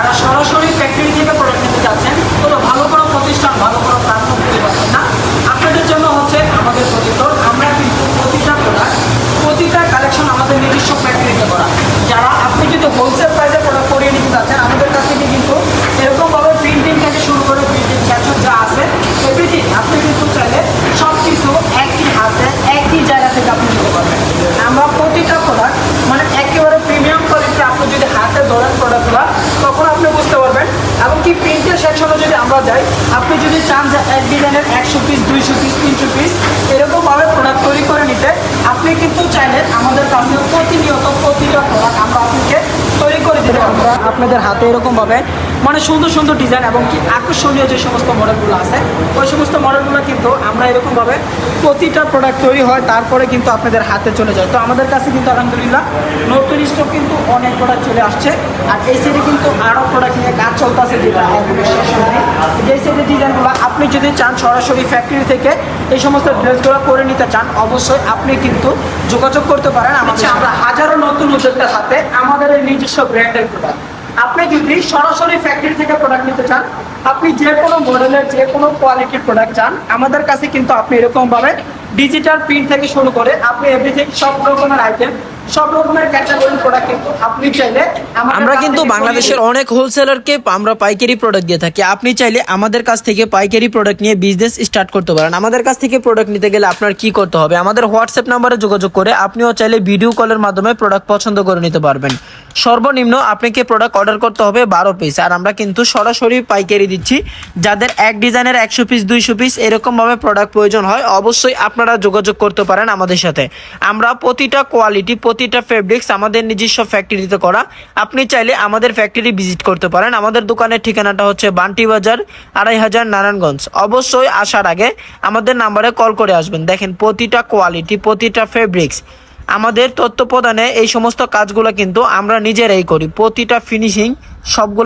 যারা সরাসরি ফ্যাক্টরি থেকে প্রোডাক্ট নিতে যাচ্ছেন, কোনো ভালো কোনো প্রতিষ্ঠান, ভালো কোনো প্ল্যাটফর্ম পেতে পারছেন না, আপনাদের জন্য হচ্ছে আমাদের প্রতিষ্ঠান। আমরা কিন্তু প্রতিটা প্রোডাক্ট, প্রতিটা কালেকশন আমাদের নিজস্ব ফ্যাক্টরিতে করা। যারা আপনি যদি হোলসেল প্রাইসে প্রোডাক্ট করিয়ে নিতে চাচ্ছেন, আমাদের কাছ থেকে কিন্তু এরকমভাবে প্রিন্টিং থেকে শুরু করে প্রিন্টিং ক্যাপশন যা আছে এভরিথিং আপনি কিন্তু চাইলে সব কিছু একই হাতে একই জায়গা থেকে আপনি নিতে পারবেন। আমরা প্রতিটা প্রোডাক্ট মানে একেবারে প্রিমিয়াম কোয়ালিটি, আপনি যদি হাতে ধরেন প্রোডাক্টগুলো তখন আপনি বুঝতে পারবেন। এবং কি প্রিন্টের সেকশনে যদি আমরা যাই, আপনি যদি চান যে এক ডিজাইনের 100 পিস, 200 পিস, 300 পিস এরকমভাবে প্রোডাক্ট তৈরি করে নিতে, আপনি কিন্তু চাইলে আমাদের কাছে প্রতিনিয়ত প্রতিটা প্রোডাক্ট আমরা আপনাকে তৈরি করে দিতে পারবো। আপনাদের হাতে এরকমভাবে মানে সুন্দর সুন্দর ডিজাইন এবং কি আকর্ষণীয় যে সমস্ত মডেলগুলো আছে, ওই সমস্ত মডেলগুলো কিন্তু আমরা এরকমভাবে প্রতিটা প্রোডাক্ট তৈরি হয়, তারপরে কিন্তু আপনাদের হাতে চলে যায়। তো আমাদের কাছে কিন্তু আলহামদুলিল্লাহ নতুন স্টক কিন্তু অনেক প্রোডাক্ট চলে আসছে। আর এই সাইডে কিন্তু আরও প্রোডাক্ট নিয়ে কাজ চলতেছে, যেটা যে সাইডের ডিজাইনগুলো আপনি যদি চান সরাসরি ফ্যাক্টরি থেকে এই সমস্ত ড্রেসগুলো করে নিতে চান, অবশ্যই আপনি কিন্তু যোগাযোগ করতে পারেন আমাদের। আমরা হাজারো নতুন উদ্যোক্তার সাথে আমাদের এই নিজস্ব ব্র্যান্ডের প্রোডাক্ট। আপনি যদি সরাসরি ফ্যাক্টরি থেকে প্রোডাক্ট নিতে চান, আপনি যে কোনো মডেলের যে কোনো কোয়ালিটির প্রোডাক্ট চান, আমাদের কাছে কিন্তু আপনি এরকমভাবে ডিজিটাল প্রিন্ট থেকে শুরু করে আপনি এভরিথিং সব রকমের আইটেম, সব রকমের ক্যাটাগরির প্রোডাক্ট কিন্তু আপনি চাইলে আমরা কিন্তু বাংলাদেশের অনেক হোলসেলারকে আমরা পাইকারি প্রোডাক্ট দিয়ে থাকি। আপনি চাইলে আমাদের কাছ থেকে পাইকারি প্রোডাক্ট নিয়ে বিজনেস স্টার্ট করতে পারেন। আমাদের কাছ থেকে প্রোডাক্ট নিতে গেলে আপনার কি করতে হবে, আমাদের হোয়াটসঅ্যাপ নাম্বারে যোগাযোগ করে আপনিও চাইলে ভিডিও কলের মাধ্যমে প্রোডাক্ট পছন্দ করে নিতে পারবেন। সর্বনিম্ন আপনাকে প্রোডাক্ট অর্ডার করতে হবে 12 পিস। আর আমরা কিন্তু সরাসরি পাইকারি দিচ্ছি। যাদের এক ডিজাইনের 100 পিস, 200 পিস এরকমভাবে প্রোডাক্ট প্রয়োজন হয়, অবশ্যই আপনারা যোগাযোগ করতে পারেন আমাদের সাথে। আমরা প্রতিটা কোয়ালিটি, প্রতিটা ফেব্রিক্স আমাদের নিজস্ব ফ্যাক্টরিতে করা। আপনি চাইলে আমাদের ফ্যাক্টরি ভিজিট করতে পারেন। আমাদের দোকানের ঠিকানাটা হচ্ছে বান্টি বাজার 2500 নারায়ণগঞ্জ। অবশ্যই আসার আগে আমাদের নাম্বারে কল করে আসবেন। দেখেন প্রতিটা কোয়ালিটি, প্রতিটা ফেব্রিক্স আমাদের তথ্য প্রদানে এই সমস্ত কাজগুলো কিন্তু আমরা নিজেরাই করি। প্রতিটা ফিনিশিং সবগুলো